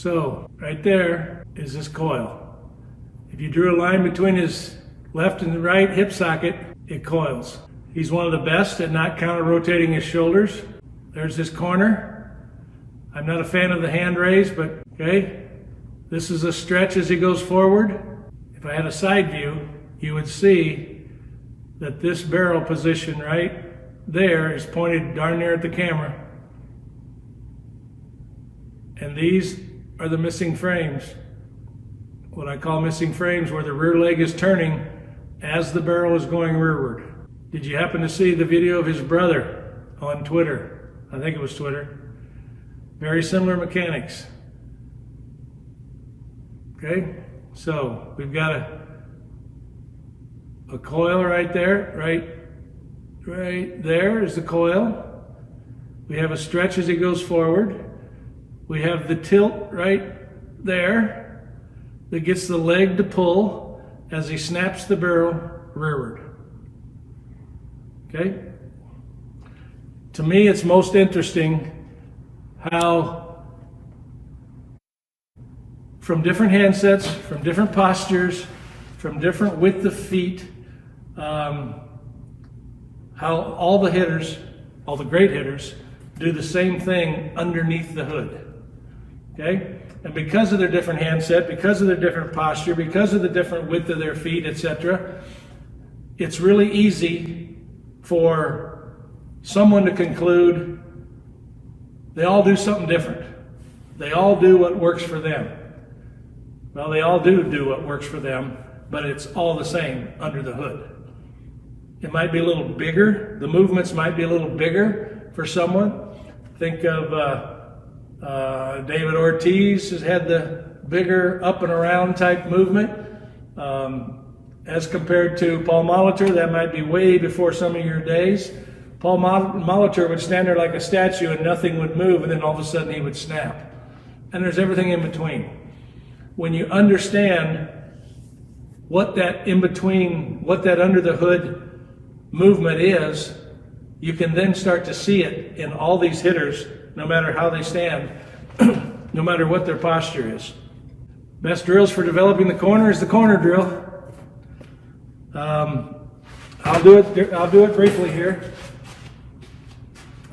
So right there is this coil. If you drew a line between his left and right hip socket, it coils. He's one of the best at not counter-rotating his shoulders. There's this corner. I'm not a fan of the hand raise, but okay. This is a stretch as he goes forward. If I had a side view, you would see that this barrel position right there is pointed darn near at the camera. And these are the missing frames. What I call missing frames, where the rear leg is turning as the barrel is going rearward. Did you happen to see the video of his brother on Twitter? I think it was Twitter. Very similar mechanics. Okay, so we've got a coil right there, right there is the coil. We have a stretch as he goes forward. We have the tilt right there that gets the leg to pull as he snaps the barrel rearward. Okay? To me, it's most interesting how from different handsets, from different postures, from different width of feet, how all the hitters, all the great hitters, do the same thing underneath the hood. Okay? And because of their different handset, because of their different posture, because of the different width of their feet, etc., it's really easy for someone to conclude they all do something different. They all do what works for them. Well, they all do what works for them, but it's all the same under the hood. It might be a little bigger. The movements might be a little bigger for someone. Think of David Ortiz has had the bigger up and around type movement. As compared to Paul Molitor, that might be way before some of your days. Paul Molitor would stand there like a statue and nothing would move, and then all of a sudden he would snap. And there's everything in between. When you understand what that in between, what that under the hood movement is, you can then start to see it in all these hitters, no matter how they stand, no matter what their posture is. Best drills for developing the corner is the corner drill. I'll do it briefly here.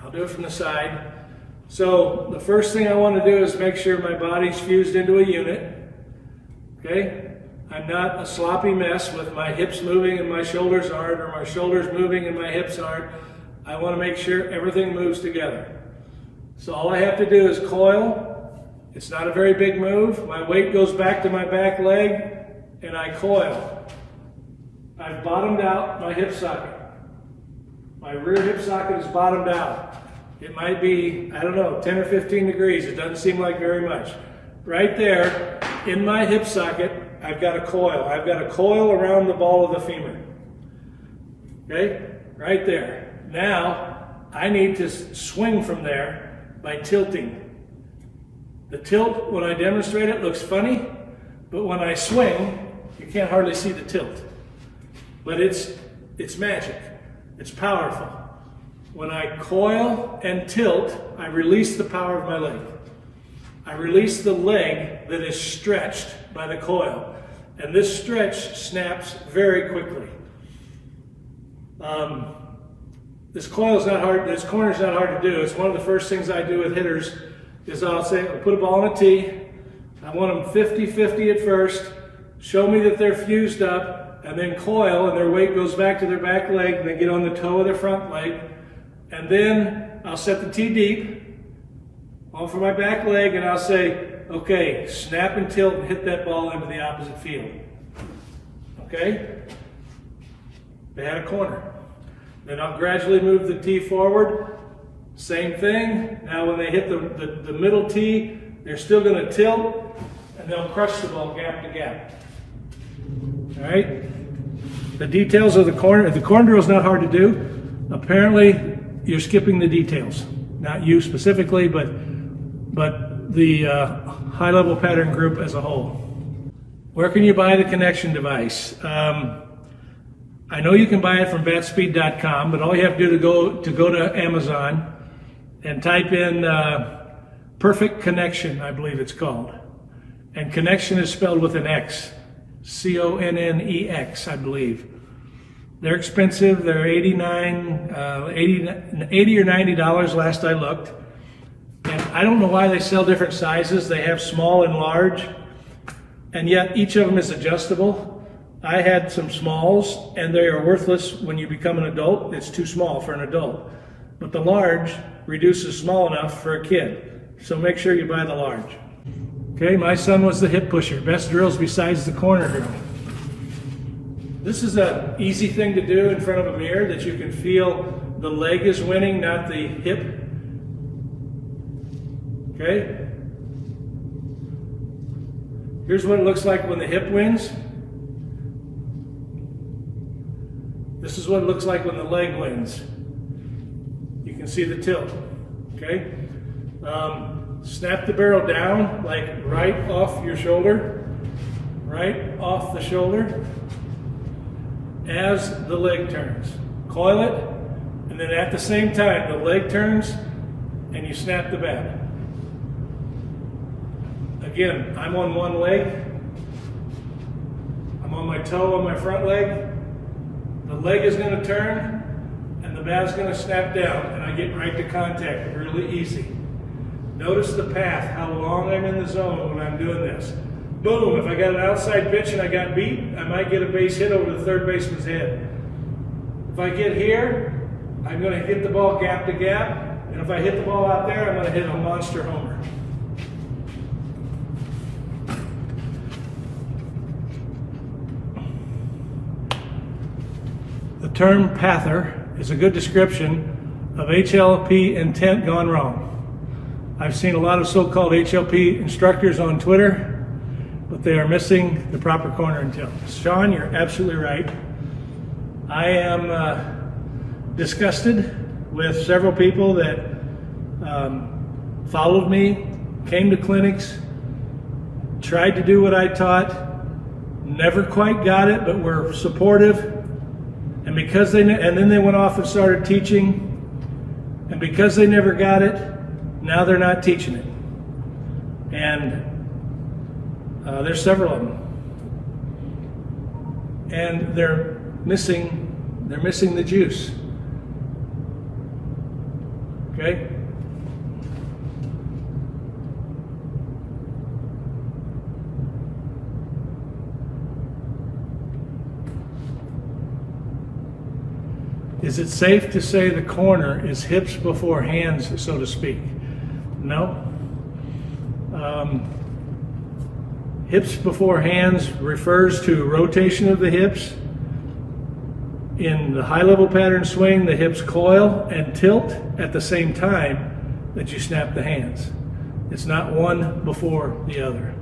I'll do it from the side. So the first thing I want to do is make sure my body's fused into a unit. Okay? I'm not a sloppy mess with my hips moving and my shoulders aren't, or my shoulders moving and my hips aren't. I want to make sure everything moves together. So all I have to do is coil. It's not a very big move. My weight goes back to my back leg and I coil. I've bottomed out my hip socket. My rear hip socket is bottomed out. It might be, 10 or 15 degrees. It doesn't seem like very much. Right there, in my hip socket, I've got a coil. I've got a coil around the ball of the femur. Okay? Right there. Now, I need to swing from there by tilting. The tilt, when I demonstrate it, looks funny, but when I swing, you can't hardly see the tilt. But it's magic. It's powerful. When I coil and tilt, I release the power of my leg. I release the leg that is stretched by the coil. And this stretch snaps very quickly. This corner is not hard to do. It's one of the first things I do with hitters is I'll put a ball on a tee. I want them 50-50 at first. Show me that they're fused up, and then coil, and their weight goes back to their back leg, and they get on the toe of their front leg. And then I'll set the tee deep, on for my back leg, and I'll say, okay, snap and tilt and hit that ball into the opposite field. Okay? They had a corner. Then I'll gradually move the tee forward. Same thing. Now when they hit the middle tee, they're still going to tilt, and they'll crush the ball gap to gap. All right? The details of the corner drill is not hard to do. Apparently, you're skipping the details. Not you specifically, but the high-level pattern group as a whole. Where can you buy the connection device? I know you can buy it from batspeed.com, but all you have to do to go to Amazon and type in perfect connection, I believe it's called. And connection is spelled with an X. Connex, I believe. They're expensive. They're $80 or $90 last I looked. And I don't know why they sell different sizes. They have small and large, and yet each of them is adjustable. I had some smalls, and they are worthless when you become an adult. It's too small for an adult. But the large reduces small enough for a kid. So make sure you buy the large. Okay, my son was the hip pusher. Best drills besides the corner drill. This is an easy thing to do in front of a mirror, that you can feel the leg is winning, not the hip. Okay? Here's what it looks like when the hip wins. This is what it looks like when the leg wins. You can see the tilt. Okay? Snap the barrel down, like right off your shoulder, right off the shoulder, as the leg turns. Coil it, and then at the same time, the leg turns, and you snap the bat. Again, I'm on one leg. I'm on my toe on my front leg. The leg is going to turn, and the bat is going to snap down, and I get right to contact really easy. Notice the path, how long I'm in the zone when I'm doing this. Boom, if I got an outside pitch and I got beat, I might get a base hit over the third baseman's head. If I get here, I'm going to hit the ball gap to gap, and if I hit the ball out there, I'm going to hit a monster homer. The term pather is a good description of HLP intent gone wrong. I've seen a lot of so-called HLP instructors on Twitter, but they are missing the proper corner and tilt. Sean, you're absolutely right. I am disgusted with several people that followed me, came to clinics, tried to do what I taught, never quite got it, but were supportive. And because and then they went off and started teaching, and because they never got it, now they're not teaching it. And there's several of them, and they're missing the juice. Okay. Is it safe to say the corner is hips before hands, so to speak? No. Hips before hands refers to rotation of the hips. In the high-level pattern swing, the hips coil and tilt at the same time that you snap the hands. It's not one before the other.